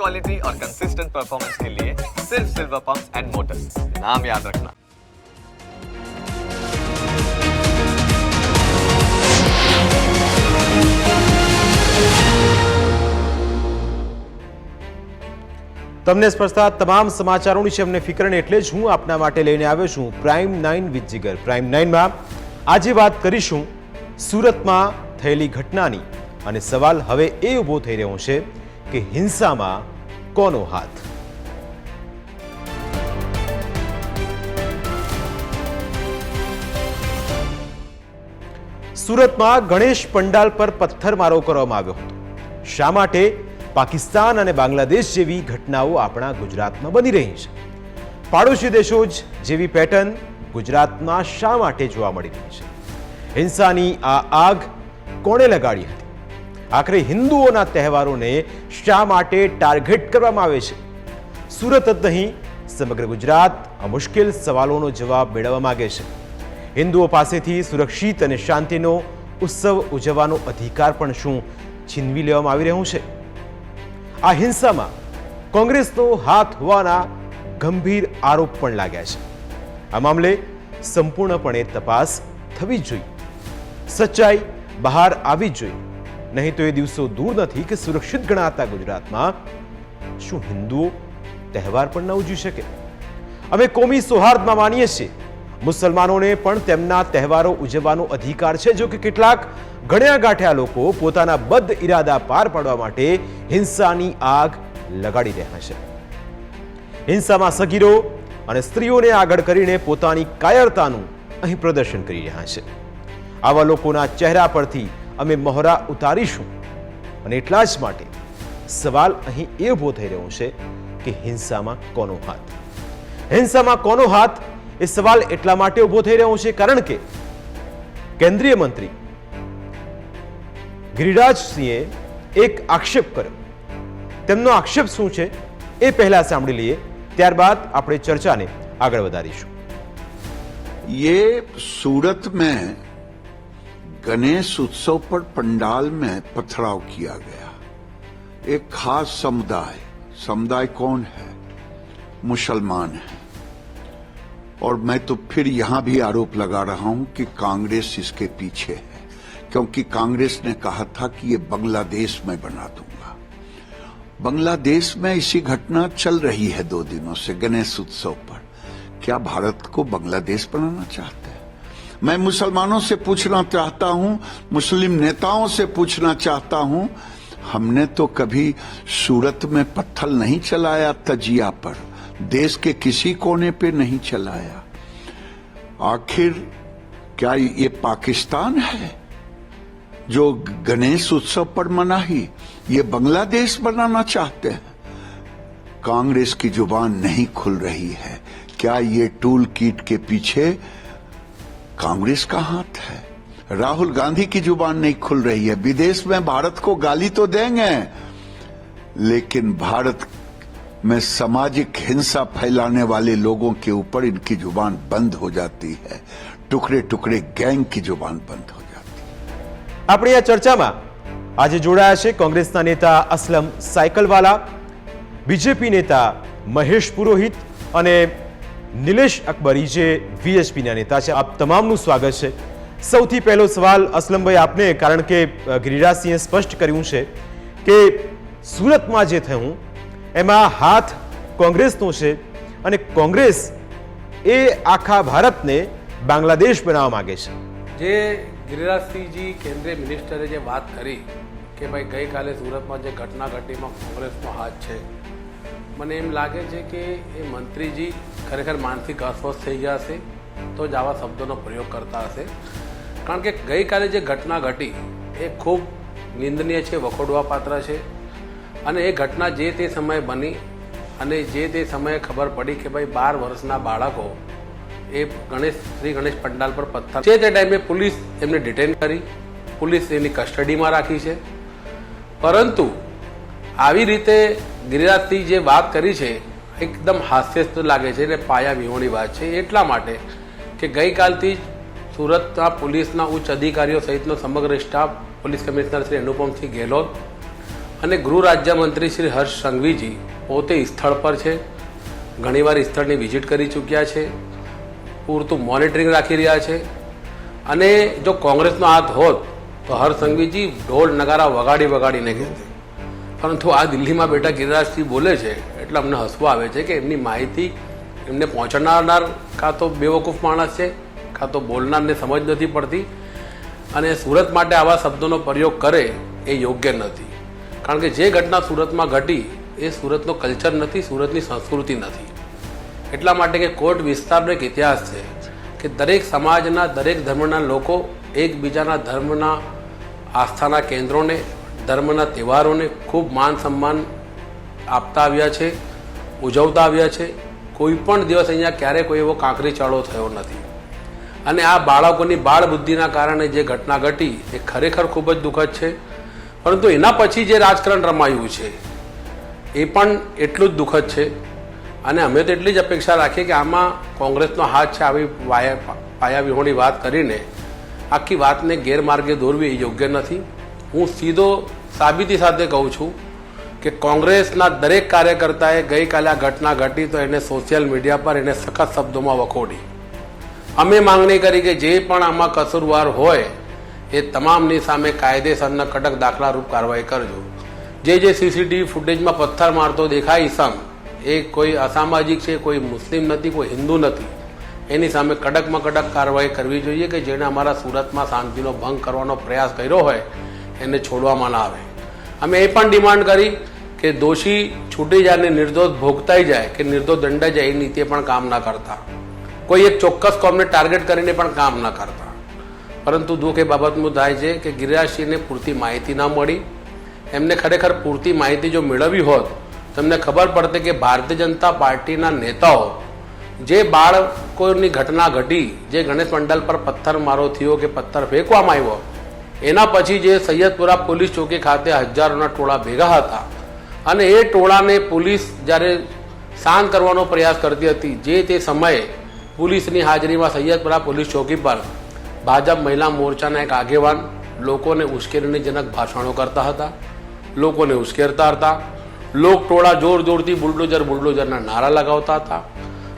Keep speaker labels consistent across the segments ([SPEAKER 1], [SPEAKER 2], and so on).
[SPEAKER 1] Quality और consistent performance के लिए सिर्फ सिल्वर पंप्स एंड मोटर्स, नाम याद रखना।
[SPEAKER 2] તમને સ્પર્શતા તમામ સમાચારોની છે અમને ફિકર ને એટલે જ હું આપના માટે લઈને આવ્યો છું પ્રાઇમ 9 વિથ જીગર। પ્રાઇમ 9 માં આજે વાત કરીશું સુરતમાં થયેલી ઘટનાની અને સવાલ હવે એ ઊભો થઈ રહ્યો છે કે હિંસામાં કોનો હાથ। સુરતમાં ગણેશ પંડાલ પર પથ્થરમારો કરવામાં આવ્યો હતો। શા માટે પાકિસ્તાન અને બાંગ્લાદેશ જેવી ઘટનાઓ આપણા ગુજરાતમાં બની રહી છે? પાડોશી દેશો જેવી પેટર્ન ગુજરાતમાં શા માટે જોવા મળી રહી છે? હિંસાની આ આગ કોણે લગાડી હતી? આખરે હિન્દુઓના તહેવારોને શા માટે ટાર્ગેટ કરવામાં આવે છે? સુરત જ નહીં, સમગ્ર ગુજરાત આ મુશ્કેલ સવાલોનો જવાબ મેળવવા માંગે છે। હિન્દુઓ પાસેથી સુરક્ષિત અને શાંતિનો ઉત્સવ ઉજવવાનો અધિકાર પણ શું છીનવી લેવામાં આવી રહ્યો છે? આ હિંસામાં કોંગ્રેસનો હાથ હોવાના ગંભીર આરોપ પણ લાગ્યા છે। આ મામલે સંપૂર્ણપણે તપાસ થવી જ જોઈએ, સચ્ચાઈ બહાર આવી જ જોઈએ, નહીં તો એ દિવસો દૂર નથી કે સુરક્ષિત ગણાતા ગુજરાતમાં શું હિન્દુઓ તહેવાર પણ ન ઉજવી શકે? અમે કોમી સૌહાર્દમાં માનીએ છીએ, મુસલમાનોને પણ તેમના તહેવારો ઉજવવાનો અધિકાર છે। જો કે કેટલાક ગણ્યા ગાંઠ્યા લોકો પોતાના બદ્ધ ઇરાદા પાર પાડવા માટે હિંસાની આગ લગાડી રહ્યા છે। હિંસામાં સગીરો અને સ્ત્રીઓને આગળ કરીને પોતાની કાયરતાનું અહીં પ્રદર્શન કરી રહ્યા છે। આવા લોકોના ચહેરા પરથી અમે મહોરા ઉતારીશું અને એટલા જ માટે સવાલ અહીં એ ઊભો થઈ રહ્યો છે કે હિંસામાં કોનો હાથ? હિંસામાં કોનો હાથ એ સવાલ એટલા માટે ઊભો થઈ રહ્યો છે કારણ કે કેન્દ્રીય મંત્રી ગિરિરાજસિંહે એક આક્ષેપ કર્યો। તેમનો આક્ષેપ શું છે એ પહેલા સાંભળી લઈએ, ત્યારબાદ આપણે ચર્ચાને આગળ વધારીશું।
[SPEAKER 3] ये सूरत में गणेश उत्सव पर पंडाल में पथराव किया गया। एक खास समुदाय कौन है? मुसलमान है। और मैं तो फिर यहां भी आरोप लगा रहा हूं कि कांग्रेस इसके पीछे है, क्योंकि कांग्रेस ने कहा था कि ये बांग्लादेश में बना दूंगा। बांग्लादेश में इसी घटना चल रही है 2 दिनों से गणेश उत्सव पर। क्या भारत को बांग्लादेश बनाना चाहते हैं? मैं मुसलमानों से पूछना चाहता हूं, मुस्लिम नेताओं से पूछना चाहता हूं, हमने तो कभी सूरत में पत्थर नहीं चलाया तजिया पर, देश के किसी कोने पे नहीं चलाया। आखिर क्या ये पाकिस्तान है जो गणेश उत्सव पर मनाही? ये बांग्लादेश बनाना चाहते हैं। कांग्रेस की जुबान नहीं खुल रही है। क्या ये टूल किट के पीछे कांग्रेस का हाथ है? राहुल गांधी की जुबान नहीं खुल रही है। विदेश में भारत को गाली तो देंगे, लेकिन भारत में सामाजिक हिंसा फैलाने वाले लोगों के ऊपर इनकी जुबान बंद हो जाती है। टुकड़े टुकड़े गैंग की जुबान बंद हो जाती है।
[SPEAKER 2] આપણી આ ચર્ચામાં આજે જોડાયા છે કોંગ્રેસના નેતા અસલમ સાયકલવાલા, બીજેપી નેતા મહેશ પુરોહિત અને નિલેશ અકબરી જે વીએચપીના નેતા છે। આપ તમામનું સ્વાગત છે। સૌથી પહેલો સવાલ અસલમભાઈ આપને, કારણ કે ગિરિરાજસિંહે સ્પષ્ટ કર્યું છે કે સુરતમાં જે થયું એમાં હાથ કોંગ્રેસનો છે અને કોંગ્રેસ એ આખા ભારતને બાંગ્લાદેશ બનાવવા માંગે છે।
[SPEAKER 4] જે ગિરિરાજસિંહજી કેન્દ્રીય મિનિસ્ટરે જે વાત કરી કે ભાઈ ગઈકાલે સુરતમાં જે ઘટના ઘટીમાં કોંગ્રેસનો હાથ છે, મને એમ લાગે છે કે એ મંત્રીજી ખરેખર માનસિક અસ્વસ્થ થઈ ગયા હશે તો જ આવા શબ્દોનો પ્રયોગ કરતા હશે। કારણ કે ગઈકાલે જે ઘટના ઘટી એ ખૂબ નિંદનીય છે, વખોડવા પાત્ર છે। અને એ ઘટના જે તે સમયે બની અને જે તે સમયે ખબર પડી કે ભાઈ 12 વર્ષના બાળકો એ શ્રી ગણેશ પંડાલ પર પથ્થર છે, તે ટાઈમે પોલીસ એમને ડિટેન કરી, પોલીસ એની કસ્ટડીમાં રાખી છે। પરંતુ આવી રીતે ગિરિરાજસિંહ જે વાત કરી છે એકદમ હાસ્યાસ્પદ લાગે છે અને પાયા વિહોણી વાત છે, એટલા માટે કે ગઈકાલથી સુરતના પોલીસના ઉચ્ચ અધિકારીઓ સહિતનો સમગ્ર staff, police commissioner Shri Anupamsinh Gehlot અને ગૃહ રાજ્યમંત્રી શ્રી હર્ષ સંઘવીજી પોતે સ્થળ પર છે, ઘણીવાર સ્થળની વિઝિટ કરી ચૂક્યા છે, પૂરતું મોનિટરિંગ રાખી રહ્યા છે. અને જો કોંગ્રેસનો હાથ હોત તો હર્ષ સંઘવીજી ઢોલ નગારા વગાડીને કહેતે. પરંતુ આ દિલ્હીમાં બેઠા ગિરિરાજસિંહ બોલે છે એટલે અમને હસવું આવે છે કે એમની માહિતી એમને પહોંચાડનાર કાં તો બેવકૂફ માણસ છે, કાં તો બોલનારને સમજ નથી પડતી. અને સુરત માટે આવા શબ્દોનો પ્રયોગ કરે એ યોગ્ય નથી. કારણ કે જે ઘટના સુરતમાં ઘટી એ સુરતનો કલ્ચર નથી, સુરતની સંસ્કૃતિ નથી. એટલા માટે કે કોટ વિસ્તારનો એક ઇતિહાસ છે કે દરેક સમાજના, દરેક ધર્મના લોકો એકબીજાના ધર્મના આસ્થાના કેન્દ્રોને, ધર્મના તહેવારોને ખૂબ માન સન્માન આપતા આવ્યા છે, ઉજવતા આવ્યા છે. કોઈ પણ દિવસ અહીંયા ક્યારેય કોઈ એવો કાંકરી ચાળો થયો નથી. અને આ બાળકોની બાળ બુદ્ધિના કારણે જે ઘટના ઘટી એ ખરેખર ખૂબ જ દુઃખદ છે. પરંતુ એના પછી જે રાજકારણ રમાયું છે એ પણ એટલું જ દુઃખદ છે. અને અમે તો એટલી જ અપેક્ષા રાખીએ કે આમાં કોંગ્રેસનો હાથ છે. આવી પાયાવિહોણી વાત કરીને આખી વાતને ગેરમાર્ગે દોરવી એ યોગ્ય નથી. હું સીધો સાબિતી સાથે કહું છું કે કોંગ્રેસના દરેક કાર્યકર્તાએ ગઈકાલે આ ઘટના ઘટી તો એને સોશિયલ મીડિયા પર એને સખત શબ્દોમાં વખોડી. અમે માંગણી કરી કે જે પણ આમાં કસૂરવાર હોય એ તમામની સામે કાયદેસરના કડક દાખલારૂપ કાર્યવાહી કરજો. જે સીસીટીવી ફૂટેજમાં પથ્થર મારતો દેખાય સમ એ કોઈ અસામાજિક છે, કોઈ મુસ્લિમ નથી, કોઈ હિન્દુ નથી. એની સામે કડકમાં કડક કાર્યવાહી કરવી જોઈએ કે જેણે અમારા સુરતમાં શાંતિનો ભંગ કરવાનો પ્રયાસ કર્યો હોય એને છોડવામાં ના આવે. અમે એ પણ ડિમાન્ડ કરી કે દોષી છૂટી જાય અને નિર્દોષ ભોગતાઈ જાય કે નિર્દોષ દંડાઈ જાય એ નીતિએ પણ કામ ના કરતા, કોઈ એક ચોક્કસ કોમને ટાર્ગેટ કરીને પણ કામ ના કરતા. પરંતુ દુઃખ એ બાબતનું થાય છે કે ગિરિરાજસિંહને પૂરતી માહિતી ના મળી. એમને ખરેખર પૂરતી માહિતી જો મેળવી હોત તમને ખબર પડતે કે ભારતીય જનતા પાર્ટીના નેતાઓ જે બાળકોની ઘટના ઘટી, જે ગણેશ પંડાલ પર પથ્થર મારો થયો કે પથ્થર ફેંકવામાં આવ્યો, એના પછી જે સૈયદપુરા પોલીસ ચોકી ખાતે હજારોના ટોળા ભેગા હતા અને એ ટોળાને પોલીસ જ્યારે શાંત કરવાનો પ્રયાસ કરતી હતી, જે તે સમયે પોલીસની હાજરીમાં સૈયદપુરા પોલીસ ચોકી પર ભાજપ મહિલા મોરચાના એક આગેવાન લોકોને ઉશ્કેરણીજનક ભાષણો કરતા હતા, લોકોને ઉશ્કેરતા હતા. લોક ટોળા જોર જોરથી બુલડોઝરના નારા લગાવતા હતા.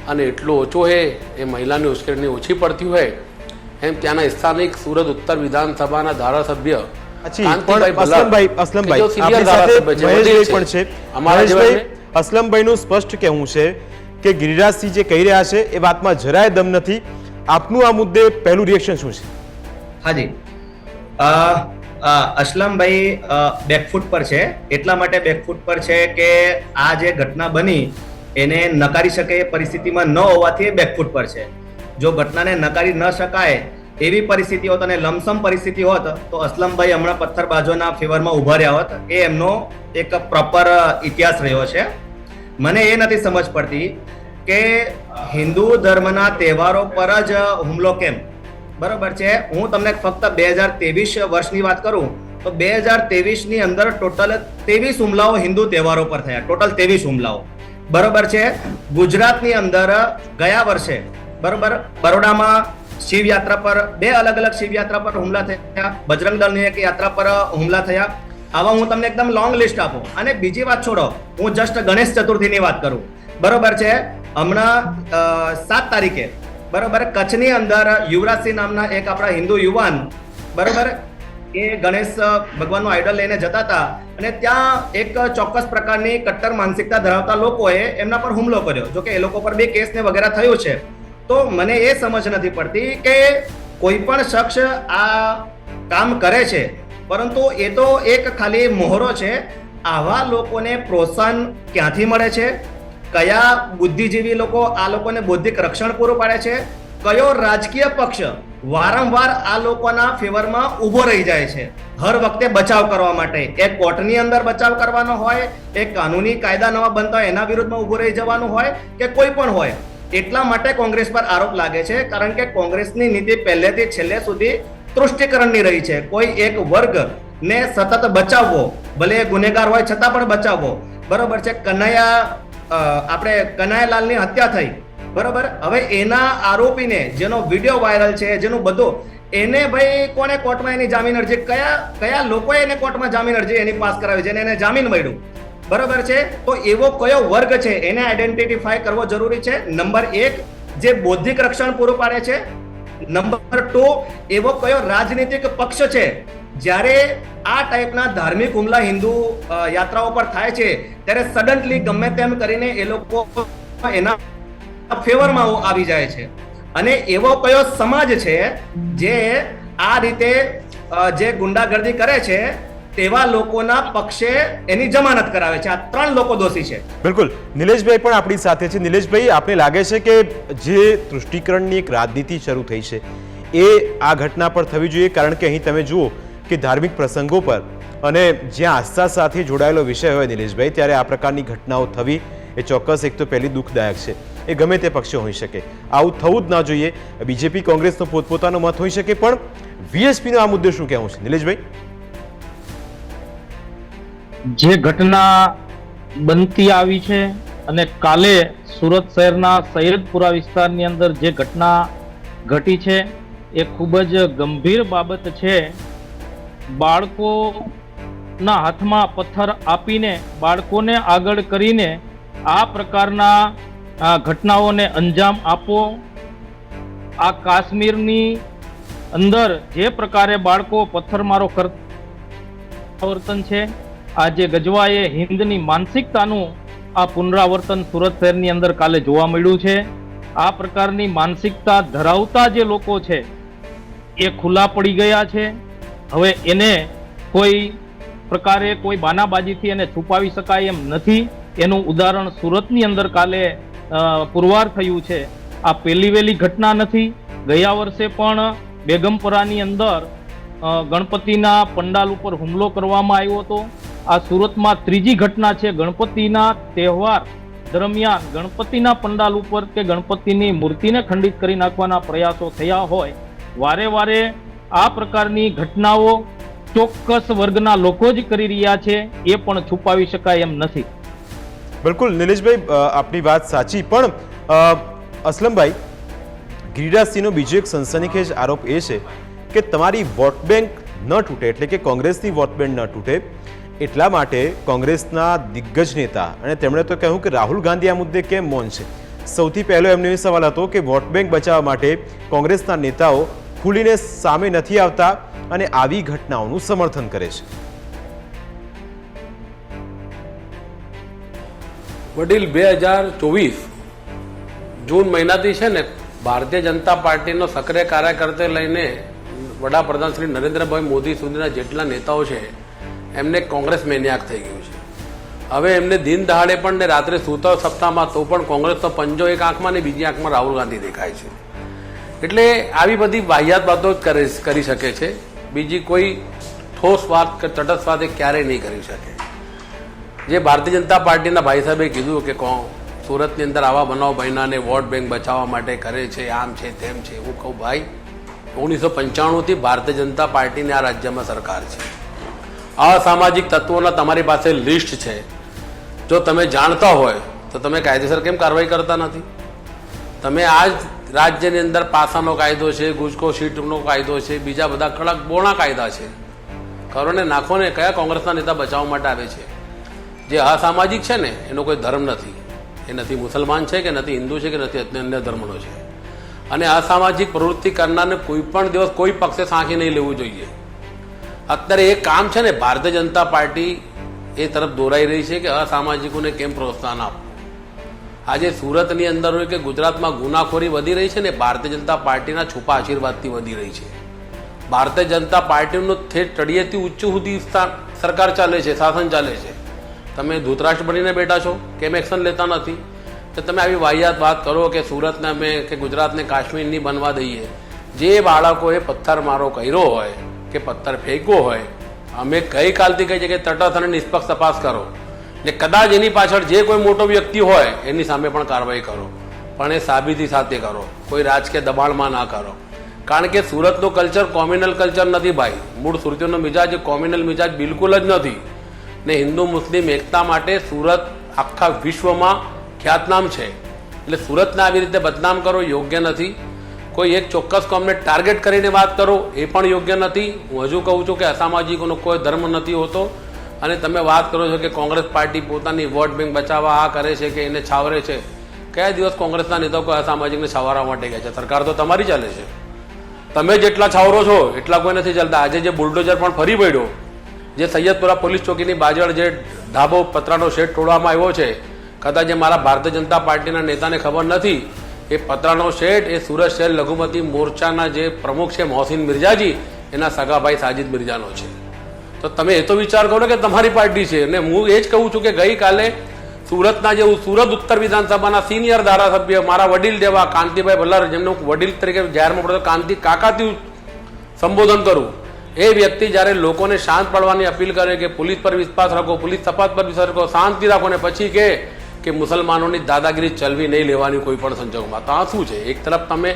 [SPEAKER 4] અને એટલું ઓછું હે એ મહિલાની ઉશ્કેરણી ઓછી પડતી હોય એમ ત્યાંના સ્થાનિક સુરત ઉત્તર વિધાનસભાના ધારાસભ્ય
[SPEAKER 2] અસલમભાઈનું સ્પષ્ટ કહેવું છે કે ગિરિરાજસિંહ જે કહી રહ્યા છે એ વાતમાં જરાય દમ નથી. આપનું આ મુદ્દે પહેલું રિએક્શન શું છે?
[SPEAKER 5] હાજી, અસલમભાઈ બેકફૂટ પર છે. એટલા માટે બેકફૂટ પર છે કે આ જે ઘટના બની એને નકારી શકે એ પરિસ્થિતિમાં ન હોવાથી બેકફૂટ પર છે. જો ઘટનાને નકારી ન શકાય એવી પરિસ્થિતિ હોત અને લમસમ પરિસ્થિતિ હોત તો અસલમભાઈ હમણાં પથ્થરબાજોના ફેવરમાં ઉભા રહ્યા હોત. એ એમનો એક પ્રોપર ઇતિહાસ રહ્યો છે. મને એ નથી સમજ પડતી કે હિન્દુ ધર્મના તહેવારો પર જ હુમલો કેમ? બરોબર છે, હું તમને ફક્ત 2023 વર્ષની વાત કરું તો 2023 ની અંદર ટોટલ 23 હુમલાઓ હિન્દુ તહેવારો પર થયા. ટોટલ 23 હુમલાઓ. બરોબર છે. ગુજરાતની અંદર ગયા વર્ષે બરોબર બરોડામાં શિવયાત્રા પર 2 અલગ અલગ શિવયાત્રા પર હુમલા થયા, બજરંગ દળની એક યાત્રા પર હુમલા થયા. આવા હું તમને એકદમ લોંગ લિસ્ટ આપું. અને બીજી વાત છોડો, હું જસ્ટ ગણેશ ચતુર્થીની વાત કરું. બરોબર છે, હમણાં 7 તારીખે બરોબર કચ્છની અંદર યુવરાજસિંહ નામના એક આપણા હિન્દુ યુવાન બરોબર એ ગણેશ ભગવાનનો આઈડલ લઈને જતા હતા અને ત્યાં એક ચોક્કસ પ્રકારની કટ્ટર માનસિકતા ધરાવતા લોકોએ એમના પર હુમલો કર્યો. જોકે એ લોકો પર 2 કેસ ને વગેરે થયું છે. તો મને એ સમજ નથી પડતી કે કોઈ પણ શખ્સ આ કામ કરે છે પરંતુ એ તો એક ખાલી મોહરો છે. આવા લોકોને પ્રોત્સાહન ક્યાંથી મળે છે? કયા બુદ્ધિજીવી લોકો આ લોકોને બૌદ્ધિક રક્ષણ પૂરું પાડે છે? કયો રાજકીય પક્ષ વારંવાર આ લોકોના ફેવરમાં ઊભો રહી જાય છે હર વખતે બચાવ કરવા માટે? એક કોર્ટની અંદર બચાવ કરવાનો હોય, એક કાનૂની કાયદા નવા બનતા હોય એના વિરુદ્ધમાં ઊભો રહી જવાનું હોય કે કોઈ પણ હોય. એટલા માટે કોંગ્રેસ પર આરોપ લાગે છે કારણ કે કોંગ્રેસની નીતિ પહેલેથી છેલ્લે સુધી તૃષ્ટિકરણની રહી છે. કોઈ એક વર્ગ ને સતત બચાવવો, ભલે ગુનેગાર હોય છતાં પણ બચાવવો. બરોબર છે, આપણે કનૈયાલાલની હત્યા થઈ બરોબર, હવે એના આરોપીને જેનો વિડીયો વાયરલ છે, જેનું બધું એને ભાઈ કોને કોર્ટમાં એની જામીન અરજી કયા લોકોએ એને કોર્ટમાં જામીન અરજી એની પાસ કરાવી છે અને એને જામીન મળ્યું, બરાબર છે? તો એવો કયો વર્ગ છે એને આઈડેન્ટિફાય કરવો જરૂરી છે. નંબર 1, જે બૌદ્ધિક રક્ષણ પૂરું પાડે છે. નંબર 2, એવો કયો રાજનીતિક પક્ષ છે જ્યારે આ ટાઈપના ધાર્મિક હુમલા હિન્દુ યાત્રાઓ પર થાય છે ત્યારે સડનલી ગમે તેમ કરીને એ લોકો એના ફેવરમાં આવી જાય છે. અને એવો કયો સમાજ છે જે આ રીતે જે ગુંડાગર્દી કરે છે તેવા લોકોના પક્ષે એની જમાનત કરાવે છે. આ 3 લોકો દોષી છે.
[SPEAKER 2] બિલકુલ. નિલેશભાઈ પણ આપણી સાથે છે. નિલેશભાઈ, આપને લાગે છે કે જે તૃષ્ટિકરણની એક રાજનીતિ શરૂ થઈ છે એ આ ઘટના પર થવી જોઈએ? કારણ કે અહીં તમે જુઓ કે ધાર્મિક પ્રસંગો પર અને જ્યાં આસ્થા સાથે જોડાયેલો વિષય હોય નિલેશભાઈ, ત્યારે આ પ્રકારની ઘટનાઓ થવી એ ચોક્કસ એક તો પહેલી દુઃખદાયક છે. એ ગમે તે પક્ષે હોઈ શકે, આવું થવું જ ના જોઈએ. બીજેપી કોંગ્રેસનો પોતપોતાનો મત હોઈ શકે, પણ વીએસપીનો આ મુદ્દે શું કહેવું છે નિલેશભાઈ?
[SPEAKER 6] જે ઘટના બનતી આવી છે અને કાલે સુરત શહેરના સૈયદપુરા વિસ્તારની અંદર જે ઘટના ઘટી છે એ ખૂબ જ ગંભીર બાબત છે. બાળકોના હાથમાં પથ્થર આપીને બાળકોને આગળ કરીને આ પ્રકારના ઘટનાઓને અંજામ આપવો, આ કાશ્મીરની અંદર જે પ્રકારે બાળકો પથ્થરમારો કરતા વર્તન છે, આ જે ગજવાએ હિન્દની માનસિકતાનું આ પુનરાવર્તન સુરત શહેરની અંદર કાલે જોવા મળ્યું છે. આ પ્રકારની માનસિકતા ધરાવતા જે લોકો છે એ ખુલ્લા પડી ગયા છે. હવે એને કોઈ પ્રકારે કોઈ બાનાબાજીથી એને છુપાવી શકાય એમ નથી. એનું ઉદાહરણ સુરતની અંદર કાલે પુરવાર થયું છે. આ પહેલી વહેલી ઘટના નથી. ગયા વર્ષે પણ બેગમપરાની અંદર ગણપતિના પંડાલ ઉપર હુમલો કરવામાં આવ્યો હતો. આ સુરતમાં ત્રીજી ઘટના છે. ગણપતિના તહેવાર દરમિયાન ગણપતિના પંડાલ ઉપર કે ગણપતિની મૂર્તિને ખંડિત કરી નાખવાના પ્રયાસો થયા હોય. વારે વારે આ પ્રકારની ઘટનાઓ ચોક્કસ વર્ગના લોકો જ કરી રહ્યા છે, એ પણ છુપાવી શકાય એમ નથી.
[SPEAKER 2] બિલકુલ નિલેશભાઈ, આપની વાત સાચી, પણ અસલમભાઈ, ગિરિરાજસિંહનો બીજો એક સનસનીખેજ આરોપ એ છે કે તમારી વોટ બેંક ન તૂટે, એટલે કે કોંગ્રેસની વોટ બેંક ન તૂટે એટલા માટે કોંગ્રેસના દિગ્ગજ નેતા, અને તેમણે તો કહ્યું કે રાહુલ ગાંધી આ મુદ્દે કેમ મૌન છે. સૌથી પહેલો એમનો એ સવાલ હતો કે વોટ બેંક બચાવવા માટે કોંગ્રેસના નેતાઓ ખુલીને સામે નથી આવતા અને આવી ઘટનાઓનું સમર્થન કરે છે.
[SPEAKER 4] વડીલ 2024 જૂન મહિનાથી છે ને ભારતીય જનતા પાર્ટીનો સક્રિય કાર્યકર્તા લઈને વડાપ્રધાન શ્રી નરેન્દ્રભાઈ મોદી સુધીના જેટલા નેતાઓ છે એમને કોંગ્રેસ મેનિયાક થઈ ગયું છે. હવે એમને દિન દહાડે પણ ને રાત્રે સૂતા સપ્તાહમાં તો પણ કોંગ્રેસનો પંજો એક આંખમાં ને બીજી આંખમાં રાહુલ ગાંધી દેખાય છે. એટલે આવી બધી વાહિયાત વાતો કરી શકે છે. બીજી કોઈ ઠોસ વાત કે તટસ્થ વાત એ ક્યારેય નહીં કરી શકે. જે ભારતીય જનતા પાર્ટીના ભાઈ સાહેબે કીધું કે સુરતની અંદર આવા બનાવ બન્યાને વોટ બેંક બચાવવા માટે કરે છે, આમ છે તેમ છે. હું કહું ભાઈ, 1995થી ભારતીય જનતા પાર્ટીની આ રાજ્યમાં સરકાર છે. અસામાજિક તત્વોના તમારી પાસે લિસ્ટ છે. જો તમે જાણતા હોય તો તમે કાયદેસર કેમ કાર્યવાહી કરતા નથી? તમે આ જ રાજ્યની અંદર પાસાનો કાયદો છે, ગુજકો શીટનો કાયદો છે, બીજા બધા કડક બોણા કાયદા છે. કરો ને નાખો ને. કયા કોંગ્રેસના નેતા બચાવવા માટે આવે છે? જે અસામાજિક છે ને એનો કોઈ ધર્મ નથી. એ નથી મુસલમાન છે કે નથી હિન્દુ છે કે નથી અન્ય ધર્મનો છે. અને અસામાજિક પ્રવૃત્તિ કરનારને કોઈ પણ દિવસ કોઈ પક્ષે સાંખી નહીં લેવું જોઈએ. અત્યારે એક કામ છે ને, ભારતીય જનતા પાર્ટી એ તરફ દોરાઈ રહી છે કે અસામાજિકોને કેમ પ્રોત્સાહન આપવું. આજે સુરતની અંદર હોય કે ગુજરાતમાં ગુનાખોરી વધી રહી છે ને, ભારતીય જનતા પાર્ટીના છુપા આશીર્વાદથી વધી રહી છે. ભારતીય જનતા પાર્ટીનું ઠેઠ તળિયેથી ઉચ્ચ સુધી સરકાર ચાલે છે, શાસન ચાલે છે. તમે ધૂતરાષ્ટ્ર બનીને બેઠા છો, કેમ એક્શન લેતા નથી? તો તમે આવી વાહિયાત વાત કરો કે સુરતને અમે કે ગુજરાતને કાશ્મીર નહીં બનવા દઈએ. જે બાળકોએ પથ્થરમારો કર્યો હોય કે પથ્થર ફેંક્યો હોય, અમે ગઈકાલથી કહીએ કે તટસ્થ અને નિષ્પક્ષ તપાસ કરો ને કદાચ એની પાછળ જે કોઈ મોટો વ્યક્તિ હોય એની સામે પણ કાર્યવાહી કરો, પણ એ સાબિતી સાથે કરો. કોઈ રાજકીય દબાણમાં ના કરો. કારણ કે સુરતનો કલ્ચર કોમ્યુનલ કલ્ચર નથી ભાઈ. મૂળ સુરતીઓનો મિજાજ કોમ્યુનલ મિજાજ બિલકુલ જ નથી. ને હિન્દુ મુસ્લિમ એકતા માટે સુરત આખા વિશ્વમાં ખ્યાતનામ છે. એટલે સુરતને આવી રીતે બદનામ કરો યોગ્ય નથી. કોઈ એક ચોક્કસ કોમને ટાર્ગેટ કરીને વાત કરો એ પણ યોગ્ય નથી. હું હજુ કહું છું કે અસામાજિકોનો કોઈ ધર્મ નથી હોતો. અને તમે વાત કરો છો કે કોંગ્રેસ પાર્ટી પોતાની વોટ બેંક બચાવવા આ કરે છે કે એને છાવરે છે. કયા દિવસ કોંગ્રેસના નેતાઓ કોઈ અસામાજિકને છાવરવા માટે ગયા છે? સરકાર તો તમારી ચાલે છે. તમે જેટલા છાવરો છો એટલા કોઈ નથી ચાલતા. આજે જે બુલડોઝર પણ ફરી પડ્યો, જે સૈયદપુરા પોલીસ ચોકીની બાજળ જે ધાબો પતરાનો શેડ તોડવામાં આવ્યો છે, કદાચ જે મારા ભારતીય જનતા પાર્ટીના નેતાને ખબર નથી, એ પતરાનો શેડ એ સુરત શહેર લઘુમતી મોરચાના જે પ્રમુખ છે મોહસિન મિર્જાજી, એના સગાભાઈ સાજિદ મિર્જાનો છે. તો તમે એ તો વિચાર કરો કે તમારી પાર્ટી છે. અને હું એ જ કહું છું કે ગઈકાલે સુરતના જે સુરત ઉત્તર વિધાનસભાના સિનિયર ધારાસભ્ય મારા વડીલ જેવા કાંતિભાઈ ભલ્લાર, જેમને હું વડીલ તરીકે જાહેરમાં પડતો કાંતિ કાકાથી સંબોધન કરું, એ વ્યક્તિ જ્યારે લોકોને શાંત પડવાની અપીલ કરે કે પોલીસ પર વિશ્વાસ રાખો, પોલીસ તપાસ પર વિશ્વાસ રાખો, શાંતિ રાખો, ને પછી કે મુસલમાનોની દાદાગીરી ચલવી નહીં લેવાની કોઈ પણ સંજોગોમાં. તો આ શું છે? એક તરફ તમે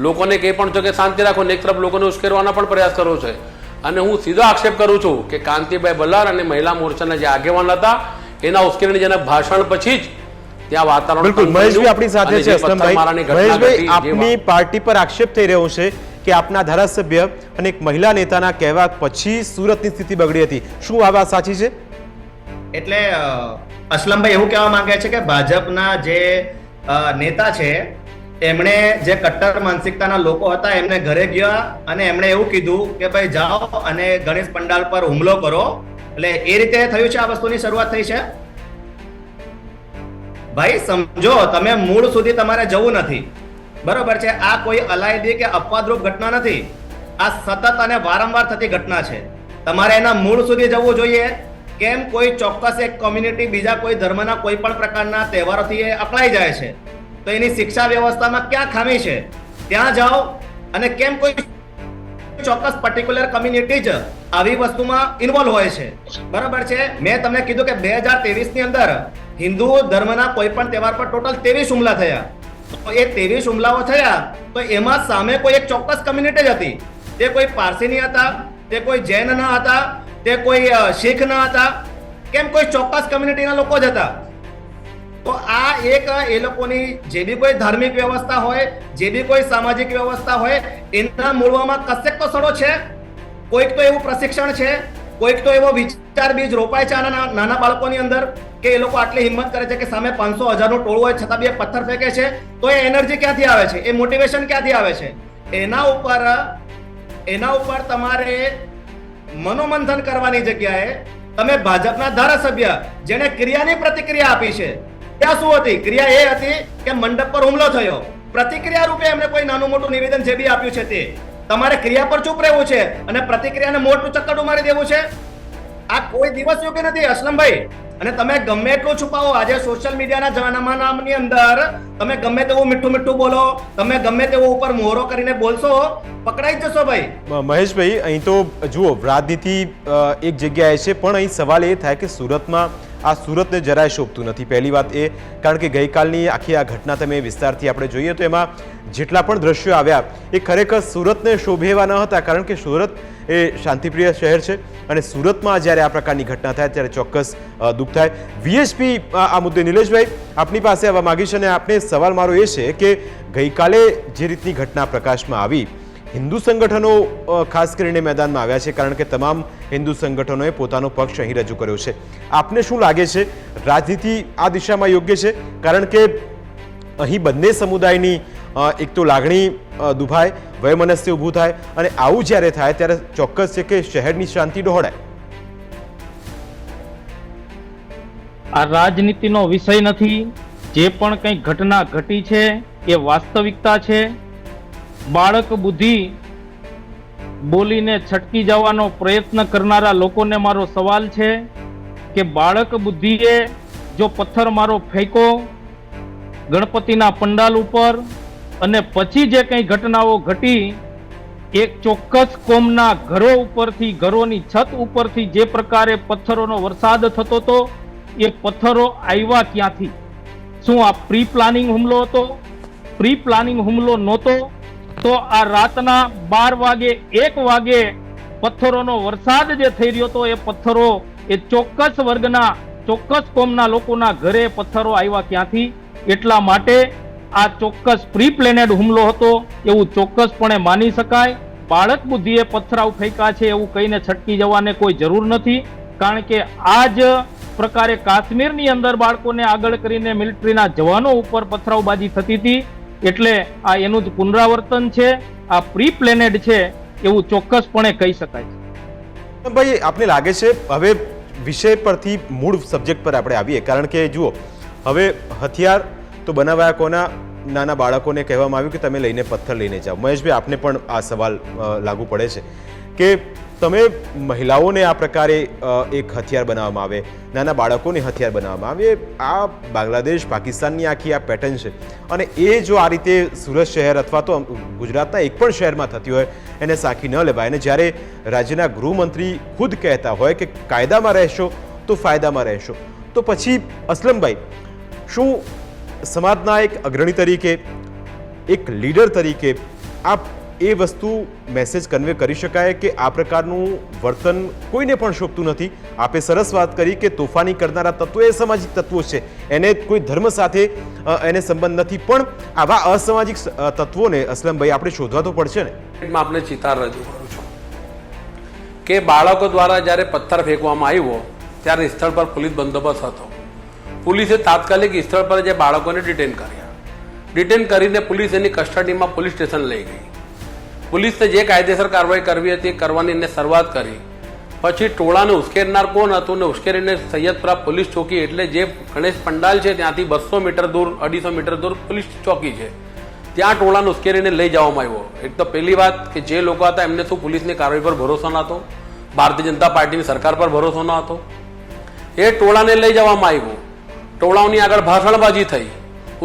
[SPEAKER 4] લોકોને કહે પણ છો કે શાંતિ રાખો, ને એક તરફ લોકોને ઉશ્કેરવાના પણ પ્રયાસ કરો છો. અને હું સીધો આક્ષેપ કરું છું કે કાંતિભાઈ ભલ્લાર અને મહિલા મોરચાના જે આગેવાન હતા, એના ઉશ્કેરણીજનક ભાષણ પછી જ ત્યાં વાતાવરણ.
[SPEAKER 2] બિલકુલ મહેશભાઈ આપણી સાથે છે. અસલમભાઈ, મહેશભાઈ, આપની પાર્ટી પર આક્ષેપ થઈ રહ્યો છે કે આપના ધારાસભ્ય અને એક મહિલા નેતાના કહેવા પછી સુરતની સ્થિતિ બગડી હતી. શું આ વાત સાચી છે?
[SPEAKER 5] એટલે અસલમભાઈ એવું કહેવા માંગે છે કે ભાજપના જે નેતા છે એમણે જે કટ્ટર માનસિકતાના લોકો હતા એમને ઘરે ગયા અને એમણે એવું કીધું કે ભાઈ જાઓ અને ગણેશ પંડાલ પર હુમલો કરો. એટલે એ રીતે થયું છે, આ વસ્તુની શરૂઆત થઈ છે. ભાઈ સમજો, તમે મૂળ સુધી તમારે જવું નથી, બરોબર છે? આ કોઈ અલાયદી કે અપવાદરૂપ ઘટના નથી. આ સતત અને વારંવાર થતી ઘટના છે. તમારે એના મૂળ સુધી જવું જોઈએ. કેમ કોઈ ચોક્કસ એક કોમ્યુનિટી બીજા કોઈ ધર્મના કોઈ પણ પ્રકારના તહેવારોથી એ અકળાઈ જાય છે, તો એની શિક્ષા વ્યવસ્થામાં ક્યાં ખામી છે ત્યાં જાઓ. અને કેમ કોઈ ચોક્કસ પર્ટિક્યુલર કમ્યુનિટી જ આવી વસ્તુમાં ઇન્વોલ્વ હોય છે, બરાબર છે? મેં તમને કીધું કે 2023 ની અંદર હિન્દુ ધર્મના કોઈ પણ તહેવાર પર ટોટલ 23 હુમલા થયા. તો એ 23 હુમલાઓ થયા તો એમાં સામે કોઈ એક ચોક્કસ કમ્યુનિટી જ હતી. તે કોઈ પારસીની હતા, તે કોઈ જૈન ન હતા, તે કોઈ શીખ ન હતા. કેમ કોઈ ચોક્કસ કમ્યુનિટીના લોકો જ હતા. તો આ એક એ લોકોની જે બી કોઈ ધાર્મિક વ્યવસ્થા હોય, જે બી કોઈ સામાજિક વ્યવસ્થા હોય, એના મૂળવામાં કશેક તો સડો છે. કોઈક તો એવું પ્રશિક્ષણ છે, કોઈક તો એવો વિચાર બીજ રોપાય છે આના નાના બાળકોની અંદર કે એ લોકો આટલી હિંમત કરે છે કે સામે 500,000 નું ટોળું હોય છતાં બી પથ્થર ફેંકે છે. તો એ એનર્જી ક્યાંથી આવે છે? એ મોટિવેશન ક્યાંથી આવે છે? એના ઉપર તમારે મનોમંથન કરવાની જગ્યાએ તમે ભાજપના ધારાસભ્ય જેને ક્રિયાની પ્રતિક્રિયા આપી છે, ત્યાં શું હતી? ક્રિયા એ હતી કે મંડપ પર હુમલો થયો. પ્રતિક્રિયા રૂપે એમને કોઈ નાનું મોટું નિવેદન જે બી આપ્યું છે તે તમારે ક્રિયા પર ચૂપ રહેવું છે અને પ્રતિક્રિયાને મોટું ચક્કડું મારી દેવું છે. આ કોઈ દિવસ યોગ્ય નથી અસલમભાઈ. અને તમે ગમે એટલું છુપાવો, આજે સોશિયલ મીડિયાના જમાનાની અંદર તમે ગમે તેવું મીઠું મીઠું બોલો, તમે ગમે તેવું ઉપર મોહરો કરીને બોલશો, પકડાઈ જશો ભાઈ.
[SPEAKER 2] મહેશભાઈ, અહીં તો જુઓ રાજનીતિ એક જગ્યાએ છે, પણ અહીં સવાલ એ થાય કે સુરતમાં આ સુરતને જરાય શોભતું નથી. પહેલી વાત એ, કારણ કે ગઈકાલની આખી આ ઘટના તમે વિસ્તારથી આપણે જોઈએ તો એમાં જેટલા પણ દ્રશ્યો આવ્યા એ ખરેખર સુરતને શોભે એવા ન હતા, કારણ કે સુરત એ શાંતિપ્રિય શહેર છે અને સુરતમાં જ્યારે આ પ્રકારની ઘટના થાય ત્યારે ચોક્કસ દુઃખ થાય. વીએચપી આ મુદ્દે નિલેશભાઈ આપની પાસે આવવા માંગીશ અને આપણે સવાલ મારો એ છે કે ગઈકાલે જે રીતની ઘટના પ્રકાશમાં આવી, હિન્દુ સંગઠનો ખાસ કરીને મેદાનમાં આવ્યા છે, કારણ કે તમામ હિન્દુ સંગઠનોએ પોતાનો પક્ષ અહીં રજૂ કર્યો છે. આપને શું લાગે છે, રાજનીતિ આ દિશામાં યોગ્ય છે? કારણ કે અહીં બંને સમુદાયની એક તો લાગણી દુભાય, વયમનસ્ય ઊભું થાય અને આવું જ્યારે થાય ત્યારે ચોક્કસ છે કે શહેરની શાંતિ ડહોળાય.
[SPEAKER 6] આ રાજનીતિનો વિષય નથી. જે પણ કંઈ ઘટના ઘટી છે એ વાસ્તવિકતા છે. બાળક બુદ્ધિ બોલીને છટકી જવાનો પ્રયત્ન કરનારા લોકોને મારો સવાલ છે કે બાળક બુદ્ધિએ જો પથ્થર મારો ફેંકો ગણપતિના પંડાલ ઉપર અને પછી જે કંઈ ઘટનાઓ ઘટી, એક ચોક્કસ કોમના ઘરો ઉપરથી, ઘરોની છત ઉપરથી જે પ્રકારે પથ્થરોનો વરસાદ થતો હતો, એ પથ્થરો આવ્યા ક્યાંથી? શું આ પ્રી પ્લાનિંગ હુમલો હતો? પ્રી પ્લાનિંગ હુમલો નહોતો તો આ રાતના 12 વાગે 1 વાગે પથ્થરોનો વરસાદ જે થઈ રહ્યો હતો, એ પથ્થરો એ ચોક્કસ વર્ગના, ચોક્કસ કોમના લોકોના ઘરે પથ્થરો આવ્યા ક્યાંથી? એટલા માટે આ ચોક્કસ પ્રી પ્લેનેડ હુમલો હતો એવું ચોક્કસપણે માની શકાય. બાળક બુદ્ધિએ પથરાવ ફેંકા છે એવું કહીને છટકી જવાને કોઈ જરૂર નથી, કારણ કે આ જ પ્રકારે કાશ્મીરની અંદર બાળકોને આગળ કરીને મિલિટરીના જવાનો ઉપર પથરાવબાજી થતી હતી. એટલે આ એનું જ પુનરાવર્તન છે, આ પ્રી પ્લેનેડ છે એવું ચોક્કસપણે કહી શકાય છે.
[SPEAKER 2] ભાઈ, આપને લાગે છે હવે વિષય પરથી મૂળ સબ્જેક્ટ પર આપણે આવીએ, કારણ કે જુઓ, હવે હથિયાર તો બનાવાયા કોના? નાના બાળકોને કહેવામાં આવ્યું કે તમે લઈને પથ્થર લઈને જાઓ. મહેશભાઈ, આપને પણ આ સવાલ લાગુ પડે છે કે તમે મહિલાઓને આ પ્રકારે એક હથિયાર બનાવવામાં આવે, નાના બાળકોને હથિયાર બનાવવામાં આવે. આ બાંગ્લાદેશ પાકિસ્તાનની આખી આ પેટર્ન છે, અને એ જો આ રીતે સુરત શહેર અથવા તો ગુજરાતના એક પણ શહેરમાં થતી હોય એને સાખી ન લેવાય. અને જ્યારે રાજ્યના ગૃહમંત્રી ખુદ કહેતા હોય કે કાયદામાં રહેશો તો ફાયદામાં રહેશો, તો પછી અસલમભાઈ, શું સમાજના એક અગ્રણી તરીકે, એક લીડર તરીકે આપ એ વસ્તુ મેસેજ કન્વે કરી શકાય કે આ પ્રકારનું વર્તન કોઈને પણ શોભતું નથી? આપે સરસ વાત કરી કે તોફાની કરનારા તત્વો એ સામાજિક તત્વો છે, એને કોઈ ધર્મ સાથે એને સંબંધ નથી, પણ આવા અસામાજિક તત્વોને અસલમભાઈ આપણે શોધવા તો પડશે ને.
[SPEAKER 4] આપને ચિતાર રજૂ કરું છું કે બાળકો દ્વારા જ્યારે પથ્થર ફેંકવામાં આવ્યો ત્યારે સ્થળ પર પોલીસ બંદોબસ્ત હતો. પોલીસે તાત્કાલિક સ્થળ પર જે બાળકોને ડિટેન કર્યા. ડિટેન કરીને પોલીસ એની કસ્ટડીમાં પોલીસ સ્ટેશન લઈ ગઈ. પોલીસને જે કાયદેસર કાર્યવાહી કરવી હતી એ કરવાની એને શરૂઆત કરી. પછી ટોળાને ઉશ્કેરનાર કોણ હતું ને ઉશ્કેરીને સૈયદપુરા પોલીસ ચોકી, એટલે જે ગણેશ પંડાલ છે ત્યાંથી 200 મીટર દૂર, 250 મીટર દૂર પોલીસ ચોકી છે, ત્યાં ટોળાને ઉશ્કેરીને લઈ જવામાં આવ્યો. એક તો પહેલી વાત કે જે લોકો હતા એમને શું પોલીસની કાર્યવાહી પર ભરોસો ન હતો, ભારતીય જનતા પાર્ટીની સરકાર પર ભરોસો ન હતો. એ ટોળાને લઈ જવામાં આવ્યું. ટોળાઓની આગળ ભાષણબાજી થઈ,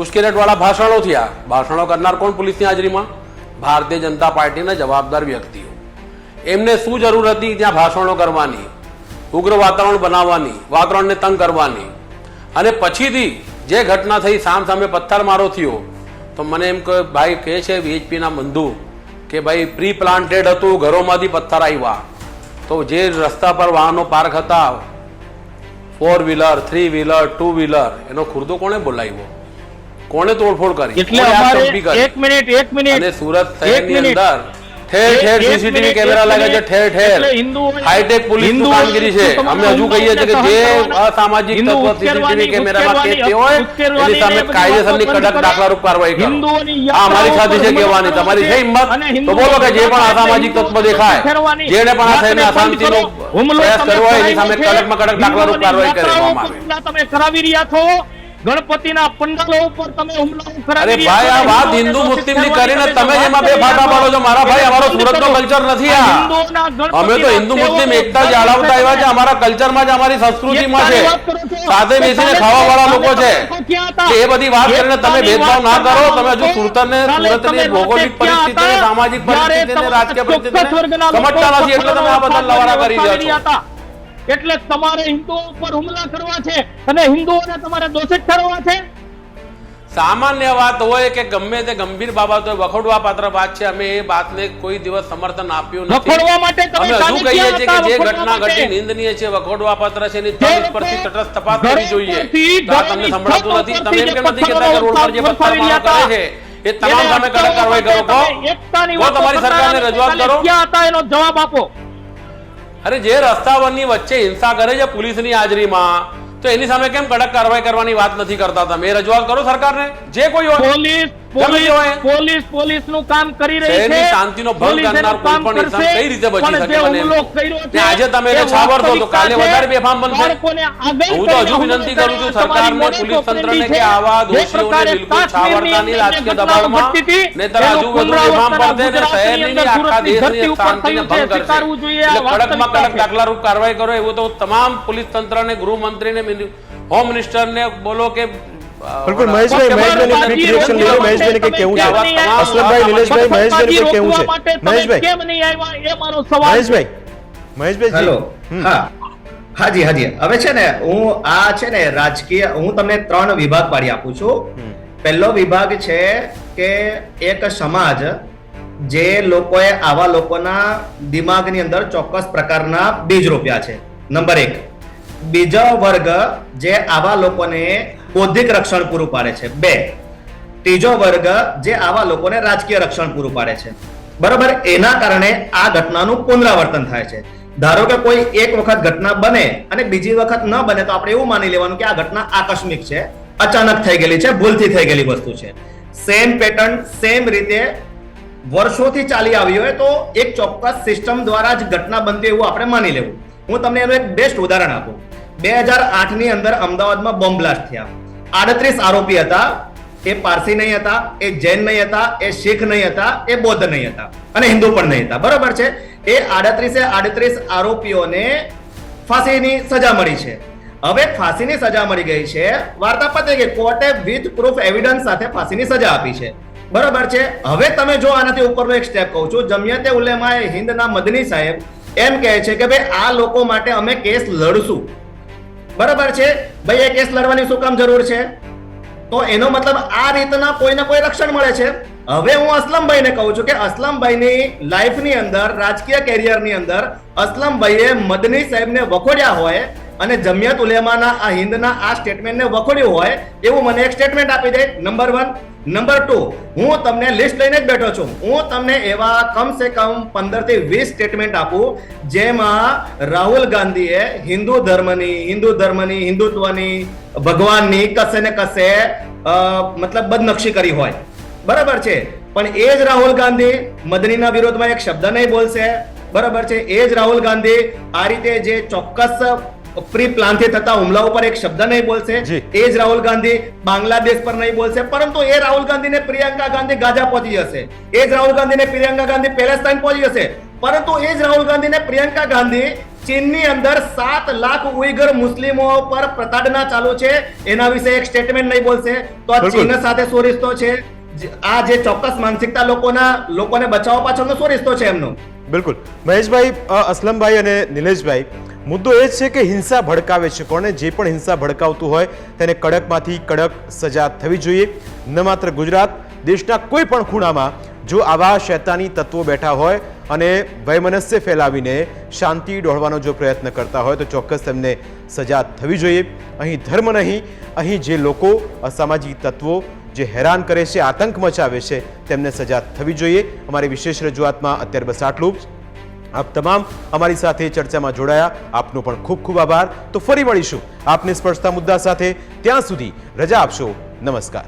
[SPEAKER 4] ઉશ્કેરટવાળા ભાષણો થયા. ભાષણો કરનાર કોણ પોલીસની હાજરીમાં? ભારતીય જનતા પાર્ટીના જવાબદાર વ્યક્તિઓ. એમને શું જરૂર હતી ત્યાં ભાષણો કરવાની, ઉગ્ર વાતાવરણ બનાવવાની, વાતાવરણને તંગ કરવાની? અને પછીથી જે ઘટના થઈ, સામે પથ્થરમારો થયો, તો મને એમ કે ભાઈ કહે છે વીએચપીના બંધુ કે ભાઈ પ્રી પ્લાન્ટેડ હતું, ઘરોમાંથી પથ્થર આવ્યા. તો જે રસ્તા પર વાહનો પાર્ક હતા, 4 વ્હીલર, 3 વ્હીલર, 2 વ્હીલર, એનો ખુરદો કોણે બોલાવ્યો? કોણે તોડફોડ કરી?
[SPEAKER 6] એટલે અમારે એક મિનિટ
[SPEAKER 4] અને સુરત શહેરની અંદર ઠેર ઠેર સીસીટીવી કેમેરા લાગ્યા છે, ઠેર ઠેર હાઈટેક પોલીસની કામગીરી છે. અમે હજુ કહીએ છીએ કે જે અસામાજિક તત્વો સીસીટીવી કેમેરામાં કેદ હોય એની સામે કાયદેસરની કડક દાખલારૂપ કાર્યવાહી કરો. આ અમારી સાથે છે કહેવાની. તમારી છે હિંમત તો બોલો કે જે પણ અસામાજિક તત્વો દેખાય, જેને પણ આ થઈને અશાંતિનો પ્રયાસ કર્યો હોય એની સામે કડકમાં કડક દાખલારૂપ કાર્યવાહી કરવામાં આવે.
[SPEAKER 6] તમે કરાવી રહ્યા છો ગણપતિના પંડાલો ઉપર તમે હુમલાઓ કરાવી.
[SPEAKER 4] અરે ભાઈ, આ વાત હિન્દુ મુસ્લિમ ની કરીને તમે જેમાં બે ફાટા પાડો છો. મારા ભાઈ, અમારો સુરતનો કલ્ચર નથી આ. અમે તો હિન્દુ મુસ્લિમ એકતા જાળવતા આવ્યા છે. અમારા કલ્ચરમાં છે, અમારી સંસ્કૃતિમાં છે, સાથે બેસીને ખાવા વાળા લોકો છે. એ બધી વાત કરીને તમે ભેદભાવ ના કરો. તમે હજુ સુરતની ભૌગોલિક પરિસ્થિતિ, સામાજિક પરિસ્થિતિ, રાજકીય પરિસ્થિતિ સમજતા નથી, એટલે તમે આ બધા લવારા કરી રહ્યા છો.
[SPEAKER 6] એટલે તમારે હિન્દુઓ ઉપર હુમલા કરવા છે અને હિન્દુઓને તમારે દોષિત ઠરવા છે.
[SPEAKER 4] સામાન્ય વાત હોય કે ગમે તે ગંભીર બાબત હોય, વખોડવા પાત્ર વાત છે. અમે એ વાતને કોઈ દિવસ સમર્થન આપ્યું નથી. અમે હજુ કહીએ છીએ કે જે ઘટના ઘટી નિંદનીય છે, વખોડવા પાત્ર છે, એની તપાસ પરથી તટસ્થ તપાસ કરવી જોઈએ. આ તમને સંભળાતું નથી? તમે એમ કેમ નથી કહેતા કે રોડ પર જે પથ્થરમારો કરે છે એ તમામ સામે કડક કાર્યવાહી કરો? તો તમારી સરકારને રજૂઆત કરો.
[SPEAKER 6] ક્યાં હતા એનો જવાબ આપો.
[SPEAKER 4] અરે જે રસ્તાઓની વચ્ચે હિંસા કરે છે પોલીસની હાજરીમાં, તો એની સામે કેમ કડક કાર્યવાહી કરવાની વાત નથી કરતા તમે? રજૂઆત કરો સરકારને. જે કોઈ હોય,
[SPEAKER 6] પોલીસ નું કામ કરી રહી છે.
[SPEAKER 4] શાંતિનો ભંગ કરનાર કોઈ પણ ઇન્સાન કઈ રીતે બચી શકે? આજે તમે એને છાવરશો તો કાલે વધારે બેફામ બનશે. હું તો હજુ વિનંતી કરું છું સરકારને, પોલીસ તંત્રને કે આવા દોષીઓને બિલકુલ છાવરતાની રાજકીય દબાણમાં, નહીંતર હજુ વધુ બેફામ પડશે ને શહેરની આખા દેશની શાંતિને ભંગ કરશે. એટલે કડકમાં કડક દાખલારૂપ કાર્યવાહી કરો એવું તો તમામ પોલીસ તંત્રને, ગૃહમંત્રીને, હોમ મિનિસ્ટરને બોલો કે
[SPEAKER 2] બિલકુલ. મહેશભાઈ ક્વિક રિએક્શન લઈ લો. મહેશભાઈને કંઈ કહેવું છે? અસલમભાઈ, નિલેશભાઈ, મહેશભાઈને કંઈ કહેવું છે? મહેશભાઈ,
[SPEAKER 6] કેમ નહીં આવ્યા એ મારો સવાલ.
[SPEAKER 2] મહેશભાઈ
[SPEAKER 5] હેલો. હાજી. હવે છે ને હું છે ને રાજકીય, હું તમને 3 વિભાગ પાડી આપું છું. પહેલો વિભાગ છે કે એક સમાજ જે લોકોએ આવા લોકોના દિમાગની અંદર ચોક્કસ પ્રકારના બીજ રોપ્યા છે, નંબર 1. બીજો વર્ગ જે આવા લોકોને બૌદ્ધિક રક્ષણ પૂરું પાડે છે, 2. ત્રીજો વર્ગ જે આવા લોકોને રાજકીય રક્ષણ પૂરું પાડે છે. બરાબર, એના કારણે આ ઘટનાનું પુનરાવર્તન થાય છે. ધારો કે કોઈ એક વખત ઘટના બને અને બીજી વખત ન બને તો આપણે એવું માની લેવાનું કે આ ઘટના આકસ્મિક છે, અચાનક થઈ ગયેલી છે, ભૂલથી થઈ ગયેલી વસ્તુ છે. સેમ પેટર્ન સેમ રીતે વર્ષોથી ચાલી આવી હોય તો એક ચોક્કસ સિસ્ટમ દ્વારા જ ઘટના બનતી એવું આપણે માની લેવું. હું તમને એનું એક બેસ્ટ ઉદાહરણ આપું. 2008 ની અંદર અમદાવાદમાં બોમ્બ બ્લાસ્ટ થયા. 38 આરોપી હતા. એ પારસી નહીં હતા, એ જૈન નહીં હતા, એ શીખ નહીં હતા, એ બૌદ્ધ નહીં હતા અને હિન્દુ પણ નહીં હતા. બરોબર છે. એ 38 આરોપીઓને ફાંસીની સજા મળી છે. હવે ફાંસીની સજા મળી ગઈ છે, વાર્તા પતે કે કોર્ટે વિથ પ્રૂફ એવિડન્સ સાથે ફાંસીની સજા આપી છે. બરોબર છે. હવે તમે જો આનાથી ઉપરનો એક સ્ટેપ કહું છું, જમિયતે ઉલેમાએ હિન્દના મદની સાહેબ એમ કહે છે કે ભાઈ આ લોકો માટે અમે કેસ લડશું. બરોબર છે. ભાઈ એ કેસ લડવાની શું કામ જરૂર છે? તો એનો મતલબ આ રીતના કોઈને કોઈ રક્ષણ મળે છે. હવે હું અસલમભાઈને કહું છું કે અસલમભાઈની લાઈફની અંદર, રાજકીય કેરિયરની અંદર અસલમભાઈએ મદની સાહેબને વખોડ્યા હોય અને જમિયત ઉલેમાના આ હિન્દના આ સ્ટેટમેન્ટને વખોડ્યું હોય એવું મને એક સ્ટેટમેન્ટ આપી દે. નંબર 1. નંબર 2, હું તમને લિસ્ટ લઈને જ બેઠો છું. હું તમને એવા કમસે કમ 15 થી 20 સ્ટેટમેન્ટ આપું જેમાં રાહુલ ગાંધીએ હિન્દુ ધર્મની, હિન્દુત્વની, ભગવાનની કસે ને કસે મતલબ બદનક્ષી કરી હોય. બરાબર છે. પણ એ જ રાહુલ ગાંધી મદનીના વિરોધમાં એક શબ્દ નહીં બોલશે. બરાબર છે. એ જ રાહુલ ગાંધી આ રીતે જે ચોક્કસ પ્રી પ્લાનથી થતા હુમલા ઉપર એક શબ્દ નહીં બોલશે. એ જ રાહુલ ગાંધી બાંગ્લાદેશ પર નહીં બોલશે. પરંતુ એ રાહુલ ગાંધીને પ્રિયંકા ગાંધી ગાઝા પહોંચી જશે. એ જ રાહુલ ગાંધીને પ્રિયંકા ગાંધી પેલેસ્ટાઇન પહોંચી જશે. પરંતુ એ જ રાહુલ ગાંધીને પ્રિયંકા ગાંધી ચીનની અંદર 7 લાખ ઉઈગર મુસ્લિમો પર પ્રતાડના ચાલુ છે એના વિશે એક સ્ટેટમેન્ટ નહીં બોલશે. તો આ ચીન સાથે શું રિશ્તો છે? આ જે ચોક્કસ માનસિકતા લોકોને બચાવવા પાછળનો શું રિશ્તો છે એમનો?
[SPEAKER 2] બિલકુલ મહેશભાઈ, અસલમભાઈ અને નિલેશભાઈ, મુદ્દો એ છે કે હિંસા ભડકાવે છે કોને? જે પણ હિંસા ભડકાવતું હોય તેને કડકમાંથી કડક સજા થવી જોઈએ. ન માત્ર ગુજરાત, દેશના કોઈ પણ ખૂણામાં જો આવા શૈતાની તત્વો બેઠા હોય અને વૈમનસ્ય ફેલાવીને શાંતિ ડહોળવાનો જો પ્રયત્ન કરતા હોય તો ચોક્કસ તેમને સજા થવી જોઈએ. અહીં ધર્મ નહીં, અહીં જે લોકો અસામાજિક તત્વો જે હેરાન કરે છે, આતંક મચાવે છે, તેમને સજા થવી જોઈએ. અમારી વિશેષ રજૂઆતમાં અત્યારે બસ આટલું જ. આપ તમામ અમારી સાથે ચર્ચામાં જોડાયા, આપનો પણ ખૂબ ખૂબ આભાર. તો ફરી મળીશું આપને સ્પર્શતા મુદ્દા સાથે. ત્યાં સુધી રજા આપશો. નમસ્કાર.